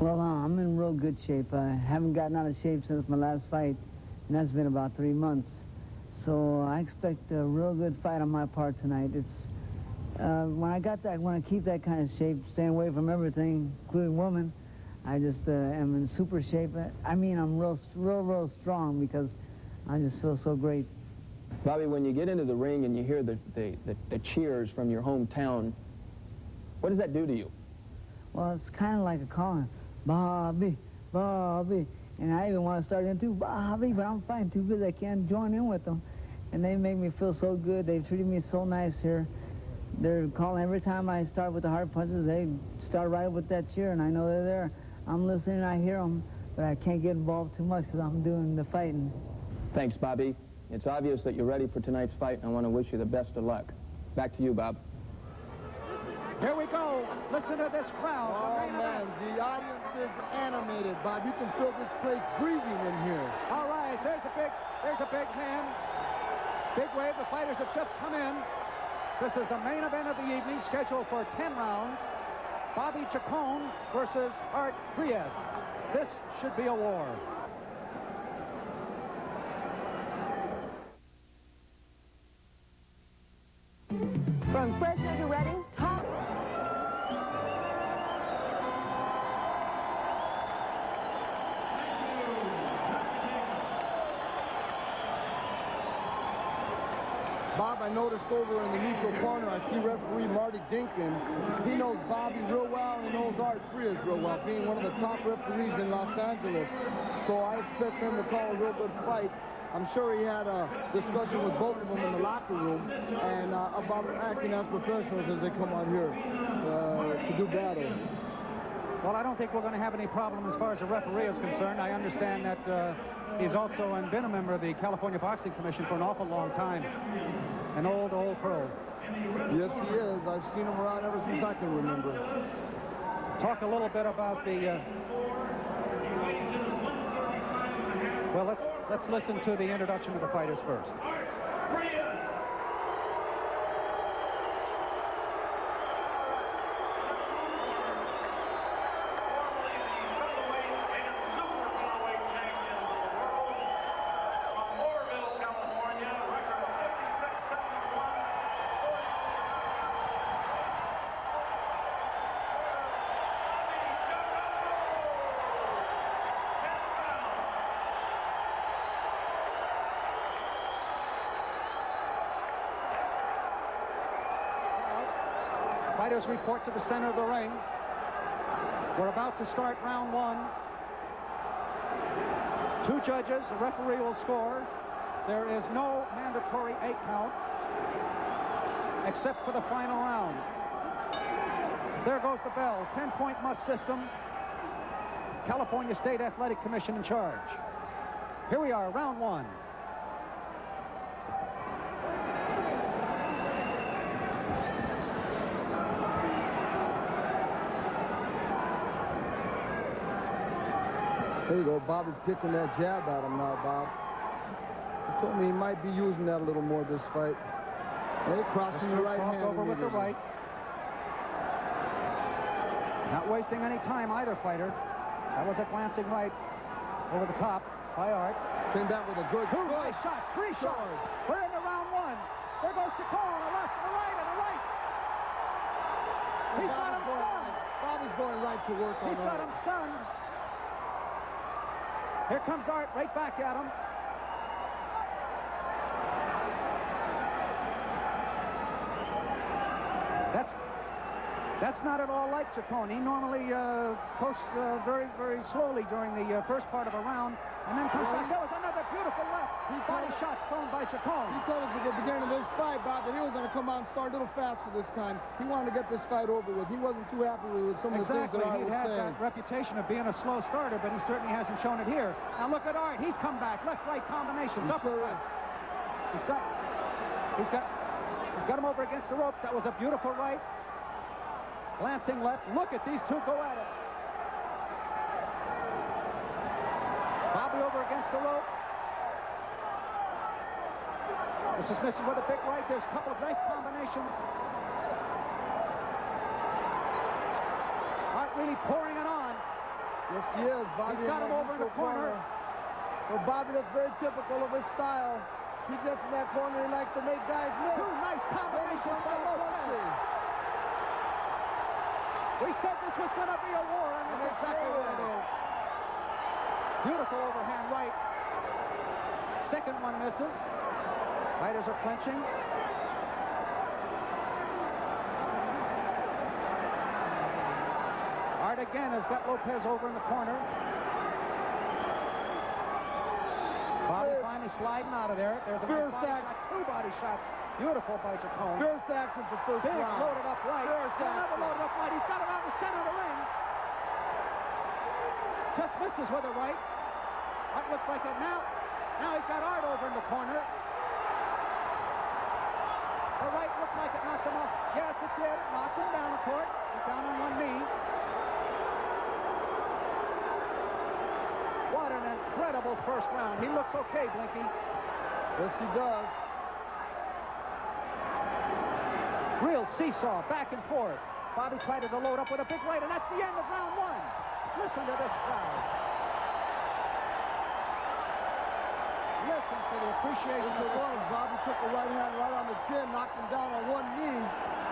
Well, I'm in real good shape. I haven't gotten out of shape since my last fight, and that's been about 3 months. So I expect a real good fight on my part tonight. It's when I keep that kind of shape, staying away from everything, including women, I just am in super shape. I mean, I'm real strong because I just feel so great. Bobby, when you get into the ring and you hear the cheers from your hometown, what does that do to you? Well, it's kind of like a calling, Bobby, Bobby. And I even want to start into Bobby, but I'm fighting too busy. I can't join in with them. And they make me feel so good. They've treated me so nice here. They're calling every time I start with the hard punches. They start right with that cheer, and I know they're there. I'm listening, I hear them, but I can't get involved too much because I'm doing the fighting. Thanks, Bobby. It's obvious that you're ready for tonight's fight, and I want to wish you the best of luck. Back to you, Bob. Here we go. Listen to this crowd. Oh, man, the audience is animated, Bob. You can feel this place breathing in here. All right, there's a big man. Big wave. The fighters have just come in. This is the main event of the evening, scheduled for 10 rounds. Bobby Chacon versus Art Frias. This should be a war. From Fresno to Reading, top. Bob, I noticed over in the neutral corner, I see referee Marty Dinkin. He knows Bobby real well, and he knows Art Frias real well, being one of the top referees in Los Angeles. So I expect him to call a real good fight. I'm sure he had a discussion with both of them in the locker room and about acting as professionals as they come out here to do battle. Well, I don't think we're going to have any problem as far as the referee is concerned. I understand that he's also been a member of the California Boxing Commission for an awful long time. An old pro. Yes, he is. I've seen him around ever since I can remember. Talk a little bit about the... Well, let's listen to the introduction of the fighters first. Fighters report to the center of the ring. We're about to start round one. 2 judges, the referee will score. There is no mandatory 8 count, except for the final round. There goes the bell. 10-point must system. California State Athletic Commission in charge. Here we are, round one. There you go. Bobby's picking that jab at him now, Bob. He told me he might be using that a little more this fight. Hey, crossing the right hand. Over with the right. Not wasting any time, either fighter. That was a glancing right over the top by Art. Came back with a good... 2 nice shots, 3 shots. We're into round one. There goes Chacon, a left, a right, and a right. He's got him stunned. Bobby's going right to work on He's got him stunned. Here comes Art, right back at him. That's not at all like Chacon. He normally posts very, very slowly during the first part of a round, and then comes back. There was another beautiful left. Body shots thrown by Chacon. He told us at the beginning of this fight, Bob, that he was going to come out and start a little faster this time. He wanted to get this fight over with. He wasn't too happy with some of the things that Art was saying. He'd had that reputation of being a slow starter, but he certainly hasn't shown it here. Now look at Art. He's come back. Left-right combinations. Uppercuts. He's got him over against the ropes. That was a beautiful right. Glancing left. Look at these two go at it. Bobby over against the ropes. This is missing with a big right. There's a couple of nice combinations. Art really pouring it on. Yes, he is. Bobby He's got him over in the corner. For Bobby, that's very typical of his style. He gets in that corner, he likes to make guys miss. Two nice combinations by Lopez. We said this was going to be a war, and that's exactly what it is. Beautiful overhand right. Second one misses. Fighters are clinching. Art again has got Lopez over in the corner. Bobby finally sliding out of there. There's a nice body shot. Two body shots. Beautiful by Chacon. Fierce action for first Big round. loaded up right. Another loaded up right. He's got around the center of the ring. Just misses with a right. Art looks like it now. Now he's got Art over in the corner. The right looked like it knocked him off. Yes, it did. It knocked him down, of course. He's down on one knee. What an incredible first round. He looks okay, Blinky. Yes, he does. Real seesaw, back and forth. Bobby tried to load up with a big right, and that's the end of round one. Listen to this crowd. Listen to the appreciation of this. Bobby took the right hand right on the chin, knocked him down on one knee.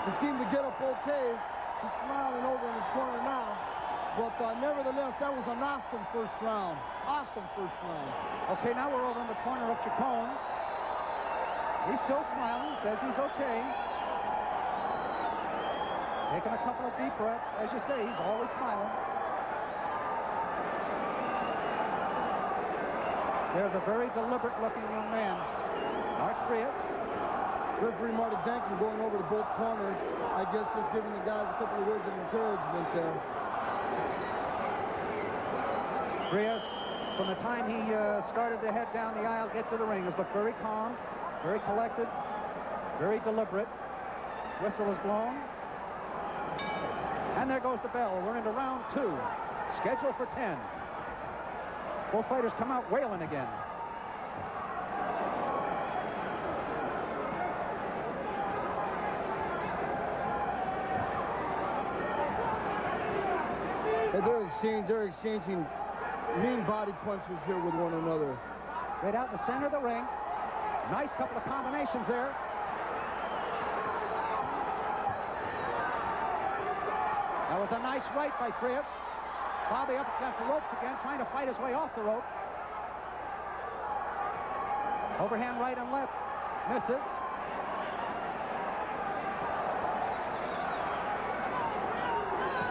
He seemed to get up okay. He's smiling over in his corner now. But nevertheless, that was an awesome first round. Awesome first round. Okay, now we're over in the corner of Chacon. He's still smiling, says he's okay. Taking a couple of deep breaths. As you say, he's always smiling. There's a very deliberate-looking young man, Art Frias. Referee Marty Denkin going over to both corners. I guess just giving the guys a couple of words of encouragement there. Frias, from the time he started to head down the aisle, get to the ring, has looked very calm, very collected, very deliberate. Whistle is blown. And there goes the bell. We're into round two, scheduled for 10. Both fighters come out wailing again. They're exchanging mean body punches here with one another. Right out in the center of the ring. Nice couple of combinations there. That was a nice right by Frias. Bobby up against the ropes again, trying to fight his way off the ropes. Overhand right and left. Misses.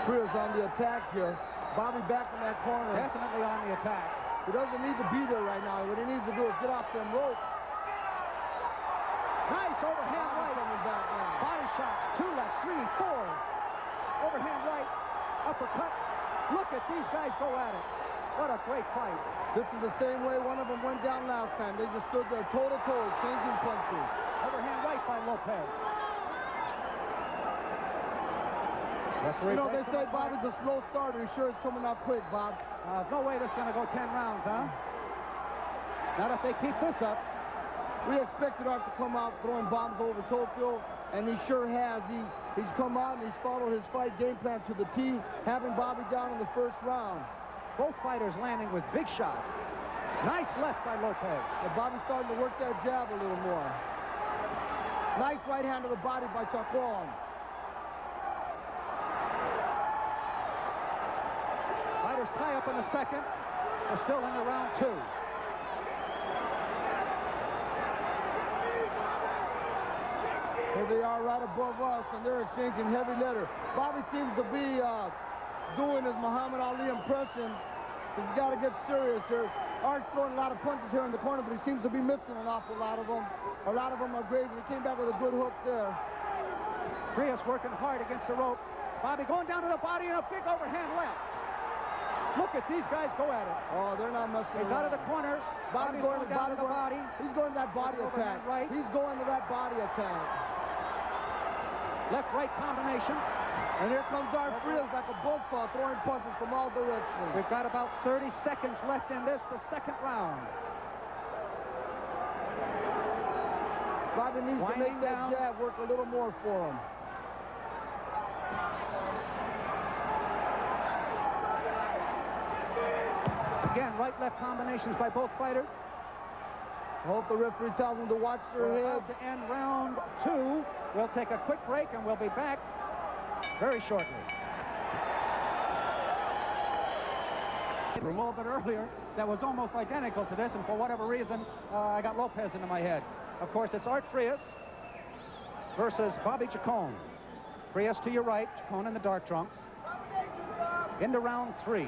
Frias on the attack here. Bobby back in that corner. Definitely on the attack. He doesn't need to be there right now. What he needs to do is get off them ropes. Nice overhand right. Coming back now. Body shots. 2 left, 3, 4. Overhand right. Uppercut. Look at these guys go at it. What a great fight. This is the same way one of them went down last time. They just stood there toe-to-toe, exchanging punches. Overhand right by Lopez. You know, they say Bobby's a slow starter. He's sure it's coming out quick, Bob. No way this is going to go 10 rounds, huh? Not if they keep this up. We expected Art to come out throwing bombs over Tofield, and he sure has. He's come out and he's followed his fight game plan to the T, having Bobby down in the first round. Both fighters landing with big shots. Nice left by Lopez. And Bobby's starting to work that jab a little more. Nice right hand to the body by Chacon. Fighters tie up in the second. We're still into round two. Here they are right above us, and they're exchanging heavy letter. Bobby seems to be doing his Muhammad Ali impression. He's got to get serious here. Art's throwing a lot of punches here in the corner, but he seems to be missing an awful lot of them. A lot of them are great, and he came back with a good hook there. Frias working hard against the ropes. Bobby going down to the body and a big overhand left. Look at these guys go at it. Oh, they're not messing He's around. out of the corner. Bobby's going down to the body. He's going to that body attack. Right. He's going to that body attack. Left-right combinations. And here comes Art Frias like a buzzsaw, throwing punches from all directions. We've got about 30 seconds left in this, the second round. Bobby needs to make that jab work a little more for him. Again, right-left combinations by both fighters. I hope the referee tells them to watch their We're heads. about to end round 2. We'll take a quick break, and we'll be back very shortly. A little bit earlier that was almost identical to this, and for whatever reason, I got Lopez into my head. Of course, it's Art Frias versus Bobby Chacon. Frias to your right, Chacon in the dark trunks. Into round 3.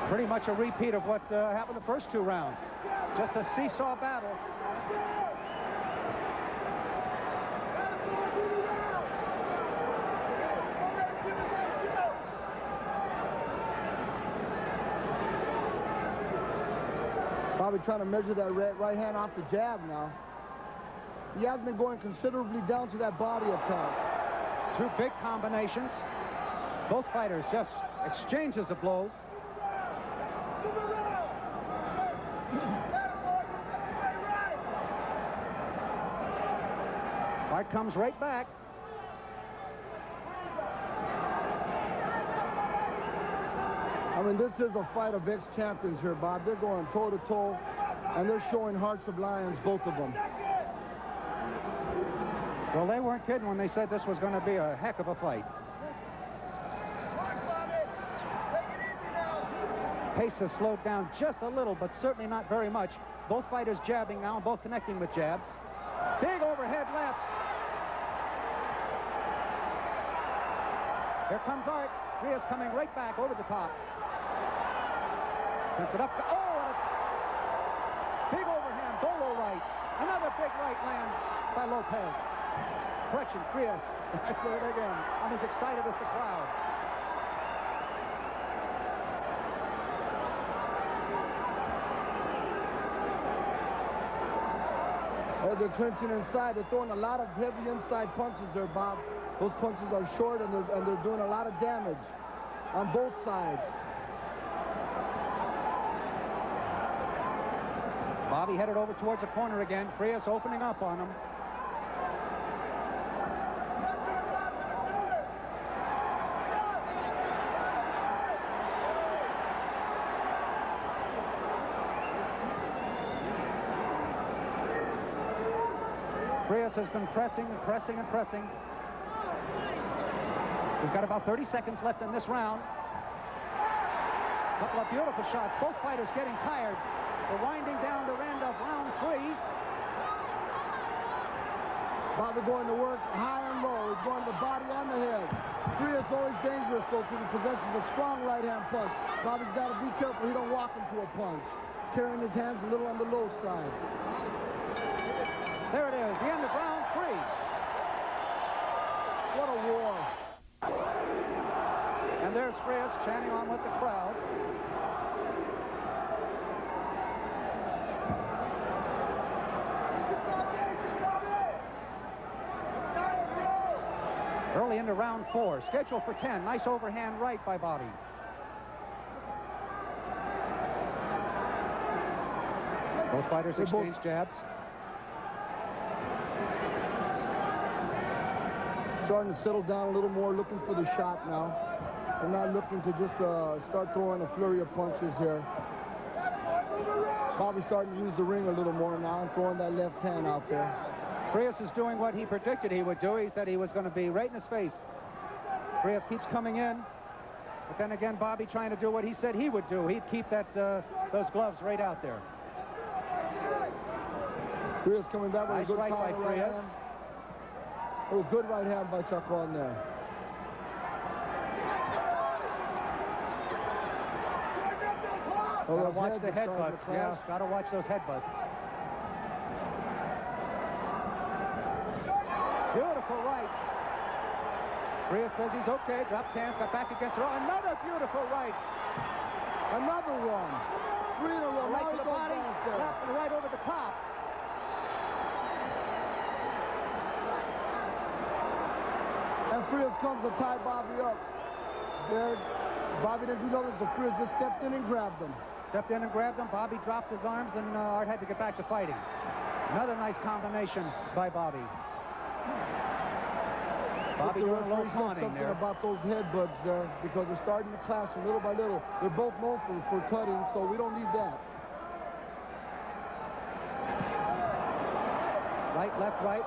Pretty much a repeat of what happened the first 2 rounds. Just a seesaw battle. Bobby trying to measure that right hand off the jab now. He has been going considerably down to that body attack. 2 big combinations. Both fighters just exchanges of blows. Art comes right back. I mean, this is a fight of ex-champions here, Bob. They're going toe-to-toe, and they're showing hearts of lions, both of them. Well, they weren't kidding when they said this was going to be a heck of a fight. Pace has slowed down just a little, but certainly not very much. Both fighters jabbing now, both connecting with jabs. Big overhead lefts. Here comes Art. Frias coming right back over the top. Puts it up. Oh, and a big overhand bolo right. Another big right lands by Lopez. Correction, Frias. I said it again. I'm as excited as the crowd. Oh, they're clinching inside. They're throwing a lot of heavy inside punches there, Bob. Those punches are short, and they're doing a lot of damage on both sides. Bobby headed over towards the corner again. Frias opening up on him. Frias has been pressing and pressing and pressing. We've got about 30 seconds left in this round. A couple of beautiful shots. Both fighters getting tired. We're winding down the end of round 3. Bobby going to work high and low. He's going to the body and the head. Frias always dangerous, though, because he possesses a strong right-hand punch. Bobby's got to be careful he don't walk into a punch. Carrying his hands a little on the low side. There it is, the end of round 3. What a war. And there's Frias chanting on with the crowd. Early into round 4, scheduled for 10. Nice overhand right by Bobby. Both fighters exchange jabs. Starting to settle down a little more, looking for the shot now. They're not looking to just start throwing a flurry of punches here. Bobby's starting to use the ring a little more now and throwing that left hand out there. Frias is doing what he predicted he would do. He said he was going to be right in his face. Frias keeps coming in. But then again, Bobby trying to do what he said he would do. He'd keep that those gloves right out there. Frias coming back with Nice a good right by counter right Frias. hand. Oh, good right hand by Chacon there. Gotta watch the headbutts. Yeah, gotta watch those headbutts. Beautiful right. Frias says he's okay. Drops hands, got back against it. Oh, another beautiful right. Another one. 3 in a row. Right Now to he the goes body, downstairs. left and right over the top. And Frias comes to tie Bobby up. There, Bobby didn't do nothing, so Frias just stepped in and grabbed him. Stepped in and grabbed him. Bobby dropped his arms, and Art had to get back to fighting. Another nice combination by Bobby. Bobby the doing a little referee said taunting something there. about those headbutts there because they're starting to clash little by little. They're both known for cutting, so we don't need that. Right, left, right.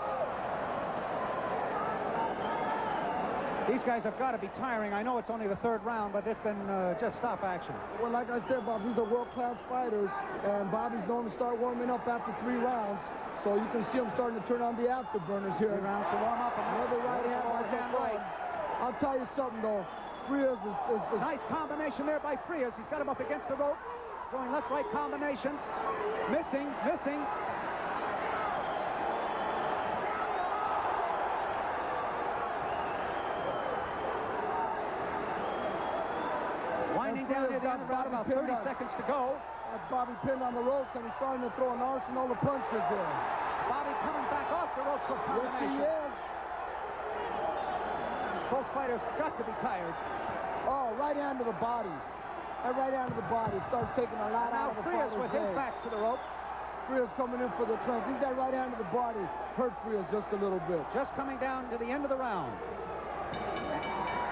These guys have got to be tiring. I know it's only the third round, but it's been just stop action. Well, like I said, Bob, these are world-class fighters, and Bobby's known to start warming up after 3 rounds. So you can see him starting to turn on the afterburners here. 3 rounds to warm up. Another right hand by Chacon. I'll tell you something, though. Frias is... Nice combination there by Frias. He's got him up against the ropes. Going left-right combinations. Missing. Winding down near the end of the round, about 30 seconds to go. That's Bobby pinned on the ropes, and he's starting to throw an arsenal of punches there. Bobby coming back off the ropes with combination. Yes, he is. Both fighters got to be tired. Oh, right hand to the body. That right hand to the body starts taking a lot out of the Frias with his leg. back to the ropes. Frias coming in for the clinch. I think that right hand to the body hurt Frias just a little bit. Just coming down to the end of the round.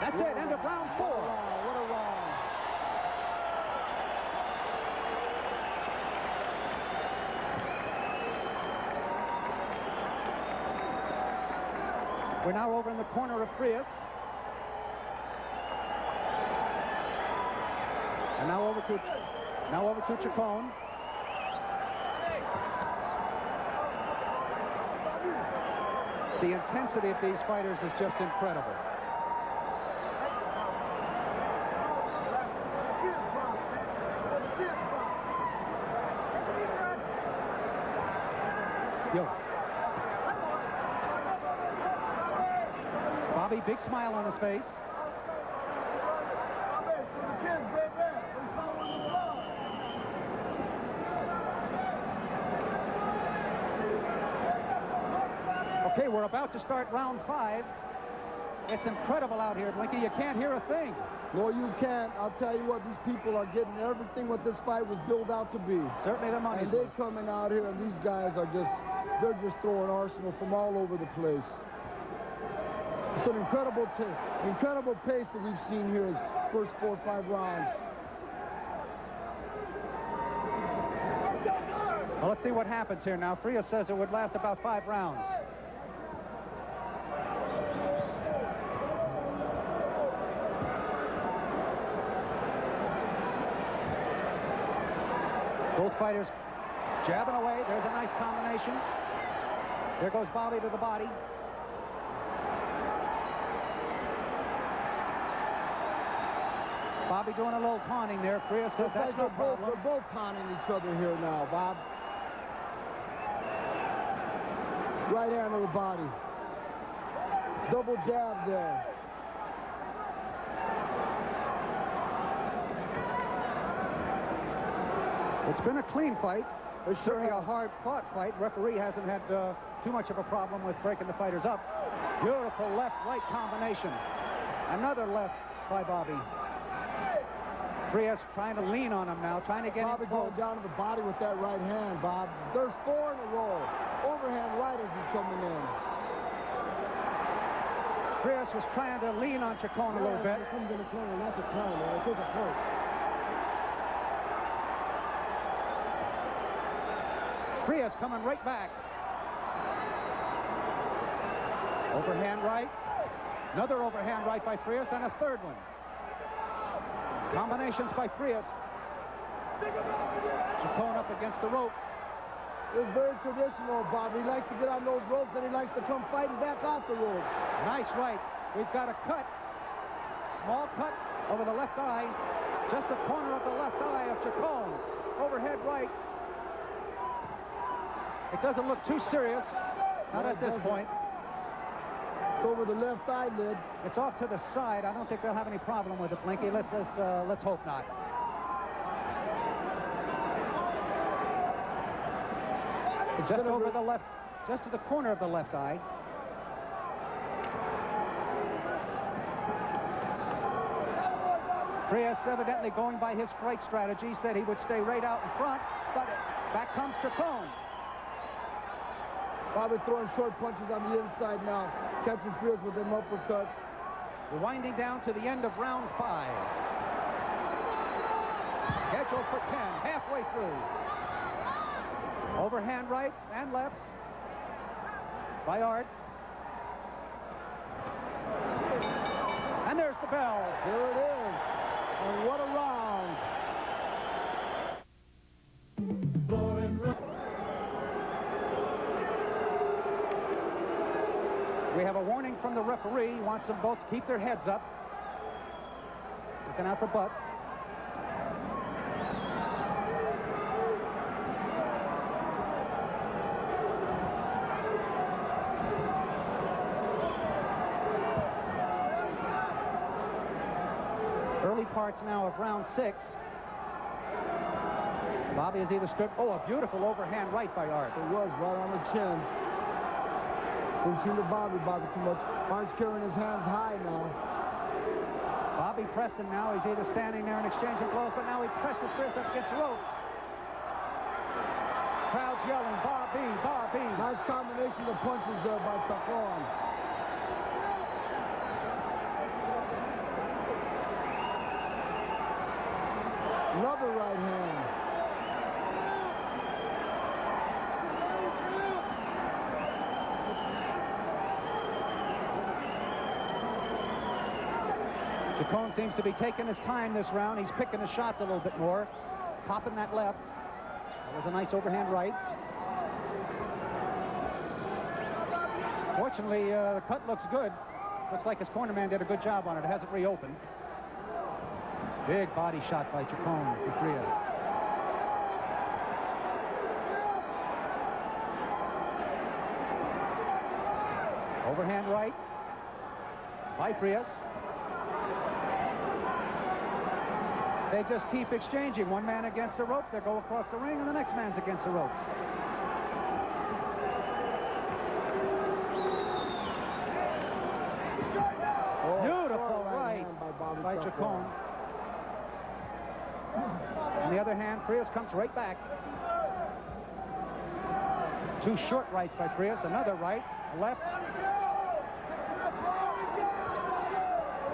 That's it, end of round 4. What a round. We're now over in the corner of Frias. And now over to Chacon. The intensity of these fighters is just incredible. Yo. Bobby, big smile on his face. Okay, we're about to start round 5. It's incredible out here, Blinky. You can't hear a thing. No, you can't. I'll tell you what, these people are getting everything what this fight was built out to be. Certainly the money's And they're worth. coming out here, and these guys are they're just throwing arsenal from all over the place. It's an incredible pace that we've seen here in the first 4 or 5 rounds. Well, let's see what happens here now. Frias says it would last about 5 rounds. Both fighters jabbing away. There's a nice combination. There goes Bobby to the body. Bobby doing a little taunting there. Frias says that's no problem. They're both taunting each other here now, Bob. Right hand to the body. Double jab there. It's been a clean fight. It's Certainly a hard-fought fight. Referee hasn't had too much of a problem with breaking the fighters up. Beautiful left-right combination. Another left by Bobby. Frias trying to lean on him now, trying to get Bobby him close. going down to the body with that right hand, Bob. There's 4 in a row. Overhand right as he's coming in. Frias was trying to lean on Chacon a little bit. Comes in the corner, not the crown, man. I think it hurt. Frias coming right back. Overhand right. Another overhand right by Frias, and a third one. Combinations by Frias. Chacon up against the ropes. It's very traditional, Bob. He likes to get on those ropes, and he likes to come fighting back off the ropes. Nice right. We've got a cut. Small cut over the left eye. Just the corner of the left eye of Chacon. Overhead rights. It doesn't look too serious. Not at this point. It's over the left eyelid. It's off to the side. I don't think they'll have any problem with it, Blinky. Let's hope not. It's Just over the left, just to the corner of the left eye. Frias evidently going by his strike strategy, said he would stay right out in front, but back comes Chacon. Bobby throwing short punches on the inside now, catching Frias with them uppercuts. We're winding down to the end of round 5. Scheduled for 10, halfway through. Overhand rights and lefts by Art. And there's the bell. There it is. And what a round. We have a warning from the referee. He wants them both to keep their heads up. Looking out for butts. Early parts now of round 6. Bobby has either stood... Oh, a beautiful overhand right by Art. It was right on the chin. We've seen the Bobby too much. Art's carrying his hands high now. Bobby pressing now. He's either standing there and exchanging blows, but now he presses Frias up against the ropes. Crowd's yelling, Bobby, Bobby. Nice combination of punches there by Chacon. Another right hand. Chacon seems to be taking his time this round. He's picking his shots a little bit more. Popping that left. That was a nice overhand right. Fortunately, the cut looks good. Looks like his corner man did a good job on it. It hasn't reopened. Big body shot by Chacon to Frias. Overhand right by Frias. They just keep exchanging. One man against the rope, they go across the ring, and the next man's against the ropes. Oh, beautiful right by Chacon. On the other hand, Frias comes right back. Two short rights by Frias, another right, a left.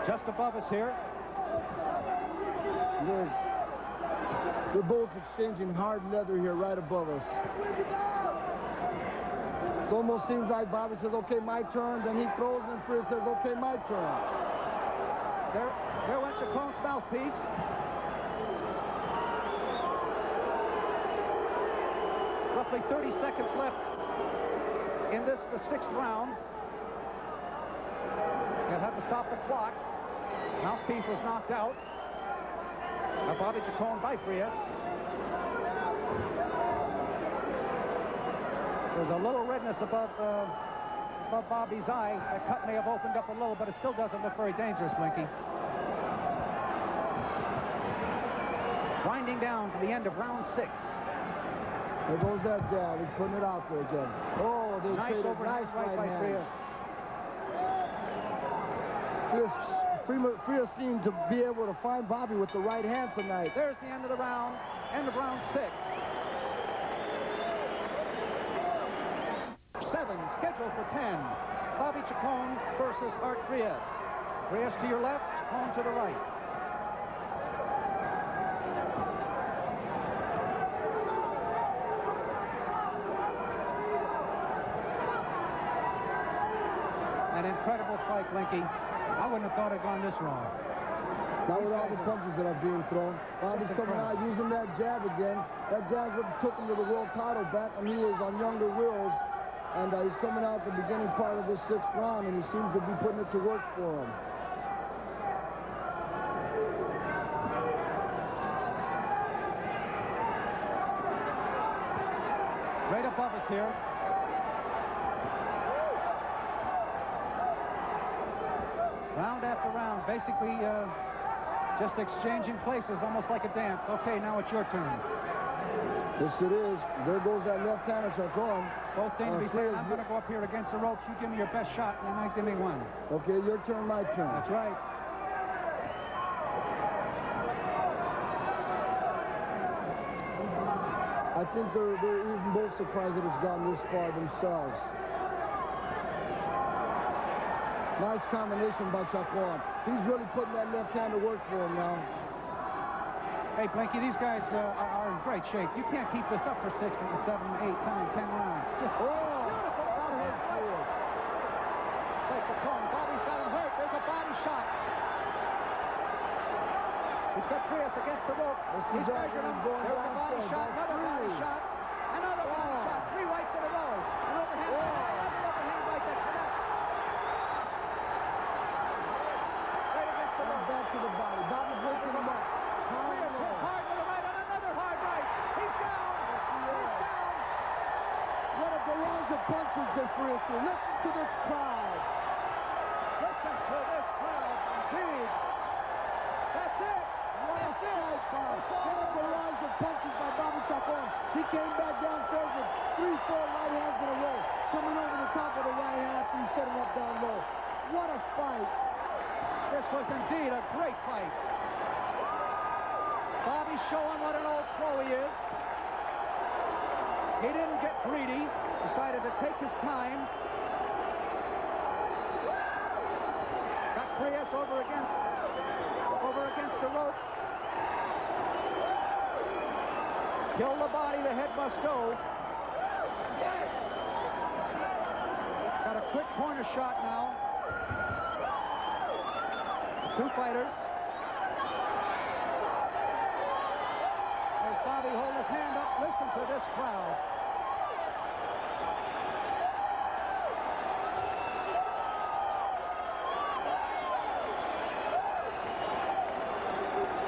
Just above us here. They're both exchanging hard leather here right above us. It almost seems like Bobby says, okay, my turn, then he throws and Frias says, okay, my turn. There went Chacon's mouthpiece. Roughly 30 seconds left in this, the 6th round. They'll have to stop the clock. Mouthpiece was knocked out. Now Bobby Chacon by Frias. There's a little redness above Bobby's eye. That cut may have opened up a little, but it still doesn't look very dangerous, Blinky. Winding down to the end of round 6. There goes that jab. He's putting it out there again. Oh, they nice traded overhand nice right by Frias. Frias seemed to be able to find Bobby with the right hand tonight. There's the end of the round. End of round 6. 7 scheduled for 10. Bobby Chacon versus Art Frias. Frias to your left, Chacon to the right. An incredible fight, Blinky. I wouldn't have thought it had gone this wrong. Not with all the punches that are being thrown. Bobby's coming out using that jab again. That jab what took him to the world title back when he was on younger wheels. And he's coming out the beginning part of this 6th round, and he seems to be putting it to work for him. Right above us here. Round after round, basically just exchanging places, almost like a dance. Okay, now it's your turn. Yes, it is. There goes that left-hander, Chacon. Both seem to be saying, I'm going to go up here against the ropes. You give me your best shot, and then give me one. Okay, your turn, my turn. That's right. I I think they're even both surprised that it's gone this far themselves. Nice combination by Chacon. He's really putting that left hand to work for him now. Hey, Blinky, these guys are in great shape. You can't keep this up for 6, 7, 8, 9, 10 rounds. Just beautiful overhead fight. By Chacon. Bobby's got him hurt. There's a body shot. He's got Frias against the ropes. He's measured him. There's a body shot. Another body shot. Another body shot. 3 rights in a row. An overhand right. Another overhand right that connects. Right against the rope. Back to the body. Bobby breaking him up. Frias hit hard with a right and another hard right. He's down. He's down. What a barrage of punches they Frias threw. Listen to this crowd. Listen to this crowd. Indeed. That's it. That's it. What a barrage of punches by Bobby Chacon. He came back downstairs with 3, 4 right hands in a row. Coming over the top of the right hand after he set him up down low. What a fight. This was indeed a great fight. Bobby's showing what an old pro he is. He didn't get greedy. Decided to take his time. Got Frias over against the ropes. Kill the body, the head must go. Got a quick corner shot now. 2 fighters. There's Bobby holding his hand up. Listen to this crowd.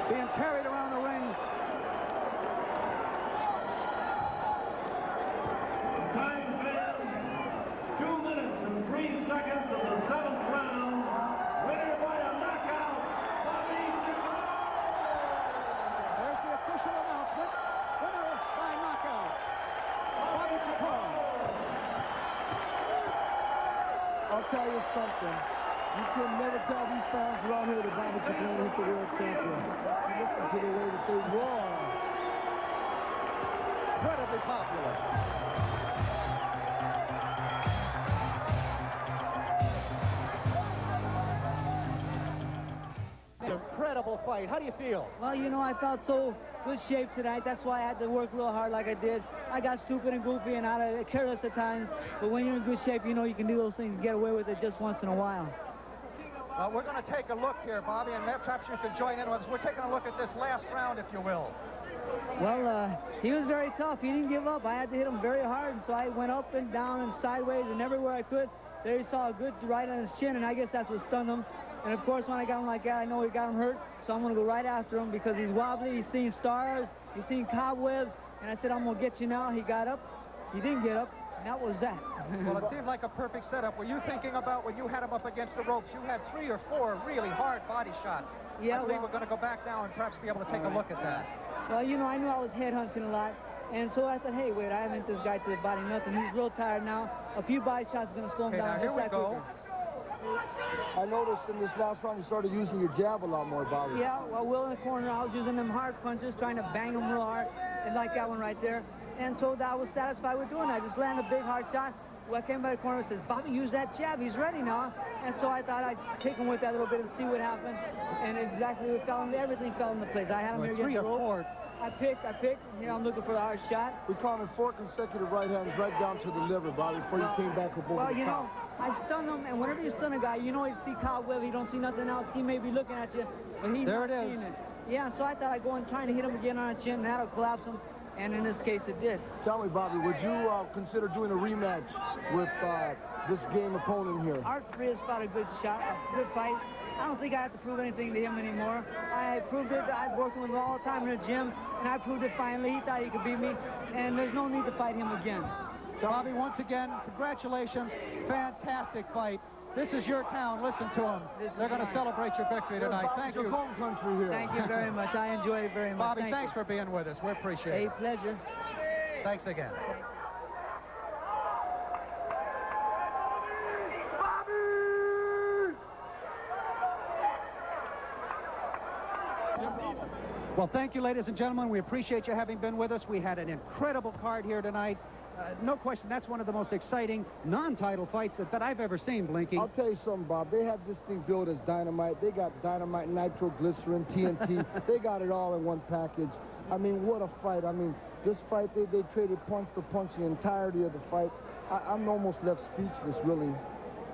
Being carried around the ring. Time fans, 2 minutes and 3 seconds of the 7th round. Winner by a knockout, Bobby Chacon. There's the official announcement. Winner by knockout, Bobby Chacon. I'll tell you something. You can never tell these fans around here that Bobby Chacon hit the world champion. Listen to the way that they roar. Incredibly popular. Incredible fight. How do you feel? Well, you know, I felt so good shape tonight. That's why I had to work real hard like I did. I got stupid and goofy and out of careless at times. But when you're in good shape, you know you can do those things and get away with it just once in a while. We're going to take a look here, Bobby, and perhaps you could join in with us. We're taking a look at this last round, if you will. Well, he was very tough. He didn't give up. I had to hit him very hard, and so I went up and down and sideways and everywhere I could. There he saw a good right on his chin, and I guess that's what stunned him. And, of course, when I got him like that, I know he got him hurt, so I'm going to go right after him because he's wobbly. He's seen stars. He's seen cobwebs. And I said, I'm going to get you now. He got up. He didn't get up. And that was that. Well, it seemed like a perfect setup. Were you thinking about when you had him up against the ropes, you had 3 or 4 really hard body shots. Yeah, I believe we're going to go back now and perhaps be able to take a look at that. Well, you know, I knew I was headhunting a lot. And so I thought, hey, wait, I haven't hit this guy to the body, nothing. He's real tired now. A few body shots are going to slow him Okay, down now here just we that go. quicker. I noticed in this last round you started using your jab a lot more, Bobby. Yeah, well, Will in the corner, I was using them hard punches, trying to bang them real hard, and like that one right there. And so I was satisfied with doing that. I just landed a big hard shot. Well, I came by the corner and says, Bobby, use that jab. He's ready now. And so I thought I'd take him with that a little bit and see what happened. And exactly what fell into, everything fell into place. I had him here against 3 the or rope. 4. I picked. Here I'm looking for the hard shot. We caught him 4 consecutive right hands right down to the liver, Bobby, before you came back up over Well, the you top. know, I stunned him, and whenever you stun a guy, you know you see cobweb, he don't see nothing else. He may be looking at you, but he's There not it is. seeing it. Yeah, so I thought I'd go and try to hit him again on the chin, and that'll collapse him. And in this case, it did. Tell me, Bobby, would you consider doing a rematch with this game opponent here? Art Frias fought a good shot, a good fight. I don't think I have to prove anything to him anymore. I proved it. I've worked with him all the time in the gym, and I proved it finally. He thought he could beat me, and there's no need to fight him again. Bobby, once again, congratulations. Fantastic fight. This is your town. Listen to them. They're going to celebrate your victory tonight. Thank you. Home country here. Thank you very much. I enjoy it very much. Bobby, thanks for being with us. We appreciate it. A pleasure. Thanks again. Well, thank you, ladies and gentlemen. We appreciate you having been with us. We had an incredible card here tonight. No question, that's one of the most exciting non-title fights that I've ever seen, Blinky. I'll tell you something, Bob. They have this thing built as dynamite. They got dynamite, nitroglycerin, TNT. They got it all in one package. I mean, what a fight. I mean, this fight, they traded punch for punch the entirety of the fight. I'm almost left speechless, really.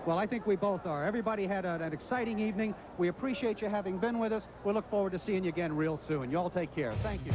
Well, I think we both are. Everybody had an exciting evening. We appreciate you having been with us. We look forward to seeing you again real soon. You all take care. Thank you.